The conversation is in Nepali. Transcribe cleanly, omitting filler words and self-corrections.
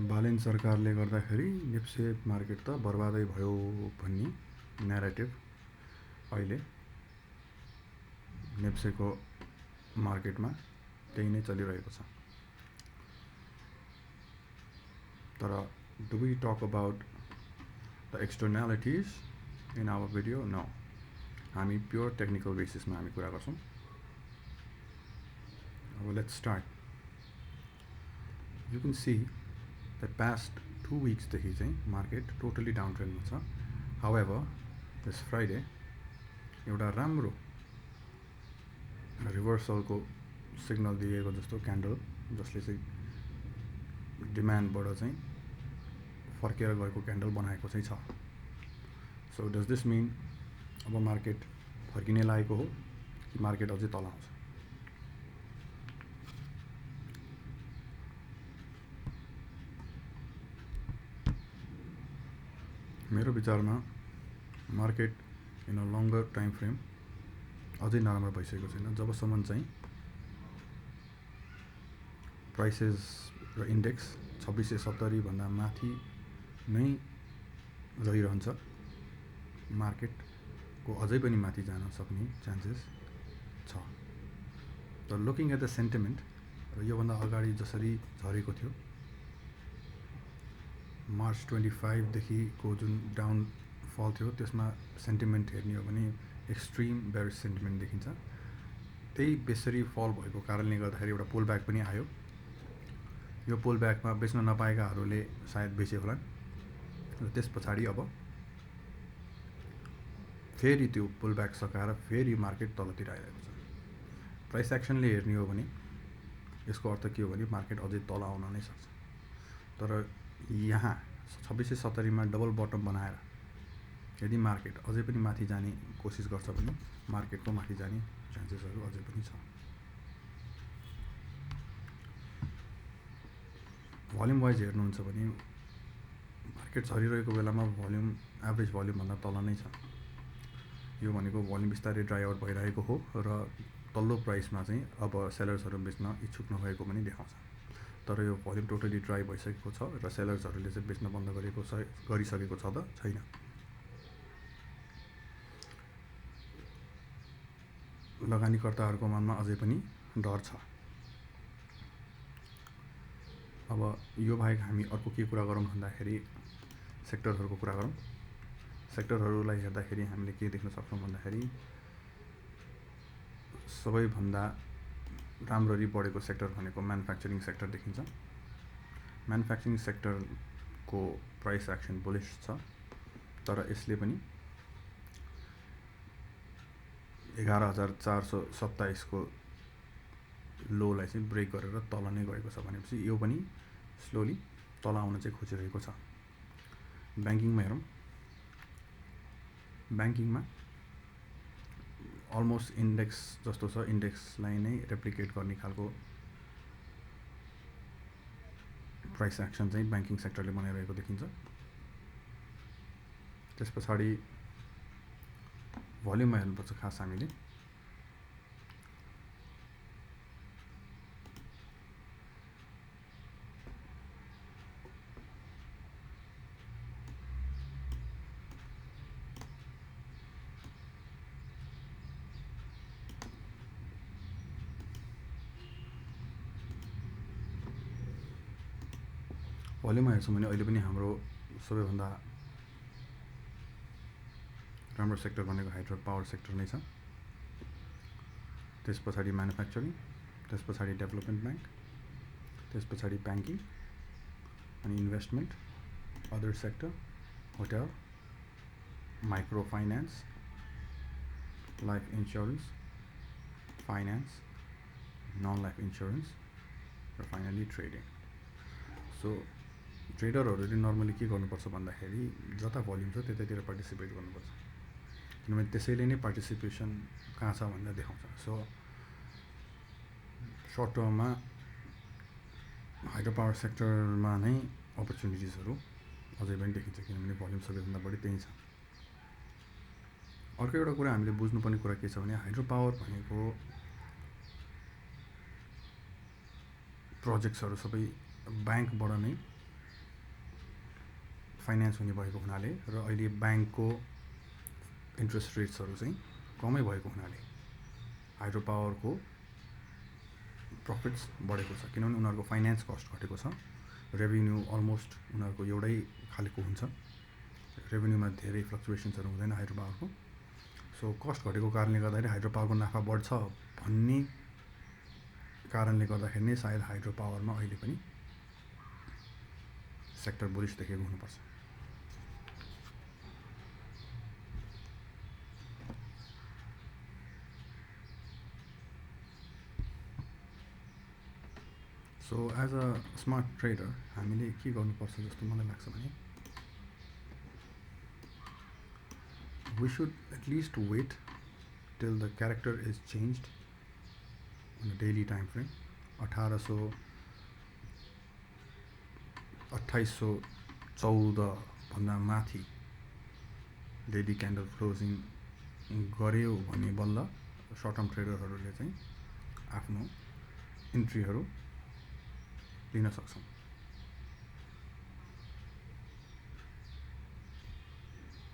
बालेन सरकारले गर्दाखेरि नेप्से मार्केट त बर्बादै भयो भन्ने न्यारेटिभ अहिले नेप्सेको मार्केटमा त्यही नै चलिरहेको छ। तर do we talk about the externalities in our video? No, हामी प्योर टेक्निकल बेसिसमा हामी कुरा गर्छौँ। अब let's start. You can see the past 2 weeksदेखि चाहिँ मार्केट टोटली डाउन ट्रेन्डमा छ। हाउएभर दिस फ्राइडे एउटा राम्रो रिभर्सलको सिग्नल दिएको जस्तो क्यान्डल, जसले चाहिँ डिमान्डबाट चाहिँ फर्केर गएको क्यान्डल बनाएको चाहिँ छ। सो डज दिस मिन अब मार्केट फर्किने लागेको हो कि मार्केट अझै तल आउँछ? मेरो विचारमा market in a लङ्गर time frame अझै नराम्रो भइसकेको छैन। जबसम्म चाहिँ प्राइसेस र इन्डेक्स 2670 भन्दा माथि नै रहिरहन्छ, मार्केटको अझै पनि माथि जान सक्ने चान्सेस छ। तर लुकिङ एट द सेन्टिमेन्ट, र योभन्दा अगाडि जसरी झरेको थियो मार्च 25देखिको जुन डाउनफल थियो, त्यसमा सेन्टिमेन्ट हेर्ने हो भने एक्सट्रिम बेयरिश सेन्टिमेन्ट देखिन्छ। त्यही बेसरी फल भएको कारणले गर्दाखेरि एउटा पुल ब्याक पनि आयो। यो पुल ब्याकमा बेच्न नपाएकाहरूले सायद बेचे होलान्, र त्यस पछाडि अब फेरि त्यो पुल ब्याक सकाएर फेरि मार्केट तलतिर आइरहेको छ। प्राइस एक्सनले हेर्ने हो भने यसको अर्थ के हो भने मार्केट अझै तल आउन नै सक्छ। तर यहाँ 2670मा डबल बटम बनाएर यदि मार्केट अझै पनि माथि जाने कोसिस गर्छ भने मार्केटको माथि जाने चान्सेसहरू अझै पनि छ। भोल्युम वाइज हेर्नुहुन्छ भने मार्केट झरिरहेको बेलामा भोल्युम एभरेज भोल्युमभन्दा तल नै छ। यो भनेको भोल्युम बिस्तारै ड्राई आउट भइरहेको हो र तल्लो प्राइसमा चाहिँ अब सेलर्सहरू बेच्न इच्छुक नभएको पनि देखाउँछ। तर यो भोल्युम टोटली ड्राई भइसकेको छ र सेलर्सहरूले चाहिँ बेच्न बन्द गरिसकेको छ त छैन। लगानीकर्ताहरूको मनमा अझै पनि डर छ। अब यो बाहेक हामी अर्को के कुरा गरौँ भन्दाखेरि सेक्टरहरूको कुरा गरौँ। सेक्टरहरूलाई हेर्दाखेरि हामीले के देख्न सक्छौँ भन्दाखेरि सबैभन्दा राम्ररी बढेको सेक्टर भनेको म्यानुफ्याक्चरिङ सेक्टर देखिन्छ। म्यानुफ्याक्चरिङ सेक्टरको प्राइस एक्सन बुलिश छ, तर यसले पनि 11,427 को लोलाई चाहिँ ब्रेक गरेर तल नै गएको छ भनेपछि यो पनि स्लोली तल आउन चाहिँ खोजिरहेको छ। ब्याङ्किङमा हेरौँ। ब्याङ्किङमा अलमोस्ट इन्डेक्स जस्तो छ, इन्डेक्सलाई नै रेप्लिकेट गर्ने खालको प्राइस एक्सन चाहिँ ब्याङ्किङ सेक्टरले बनाइरहेको देखिन्छ। त्यस पछाडि भोल्युममा हेर्नुपर्छ खास हामीले। भोल्युममा हेर्छौँ भने अहिले पनि हाम्रो सबैभन्दा राम्रो सेक्टर भनेको हाइड्रो पावर सेक्टर नै छ। त्यस पछाडि म्यानुफ्याक्चरिङ, त्यस पछाडि डेभलपमेन्ट ब्याङ्क, त्यस पछाडि ब्याङ्किङ अनि investment, other sector, hotel, micro finance, life insurance, finance, non life insurance र फाइनली ट्रेडिङ। सो ट्रेडरहरूले नर्मली के गर्नुपर्छ भन्दाखेरि जता भोल्युम छ त्यतैतिर पार्टिसिपेट गर्नुपर्छ, किनभने त्यसैले नै पार्टिसिपेसन कहाँ छ भनेर देखाउँछ। सो सर्ट टर्ममा हाइड्रो पावर सेक्टरमा नै अपर्च्युनिटिजहरू अझै पनि देखिन्छ, किनभने भोल्युम सबैभन्दा बढी त्यही छ। अर्को एउटा कुरा हामीले बुझ्नुपर्ने कुरा के छ भने हाइड्रो पावर भनेको प्रोजेक्ट्सहरू सबै ब्याङ्कबाट नै फाइनेन्स हुने भएको हुनाले र अहिले ब्याङ्कको इन्ट्रेस्ट रेट्सहरू चाहिँ कमै भएको हुनाले हाइड्रो पावरको प्रफिट्स बढेको छ, किनभने उनीहरूको फाइनेन्स कस्ट घटेको छ, रेभेन्यू अलमोस्ट उनीहरूको एउटै खालको हुन्छ, रेभेन्यूमा धेरै फ्लक्चुएसन्सहरू हुँदैन हाइड्रो पावरको। सो कस्ट घटेको कारणले गर्दाखेरि हाइड्रो पावरको नाफा बढ्छ भन्ने कारणले गर्दाखेरि नै सायद हाइड्रो पावरमा अहिले पनि सेक्टर बुलिस देखेको हुनुपर्छ। So as a smart trader हामीले के गर्नुपर्छ जस्तो मलाई लाग्छ भने we should at least wait till the character is changed in a daily time frame. 2814 भन्दा माथि डेली क्यान्डल क्लोजिङ गर्यो भने बल्ल सर्ट टर्म ट्रेडरहरूले चाहिँ आफ्नो इन्ट्रीहरू लिन सक्छौँ।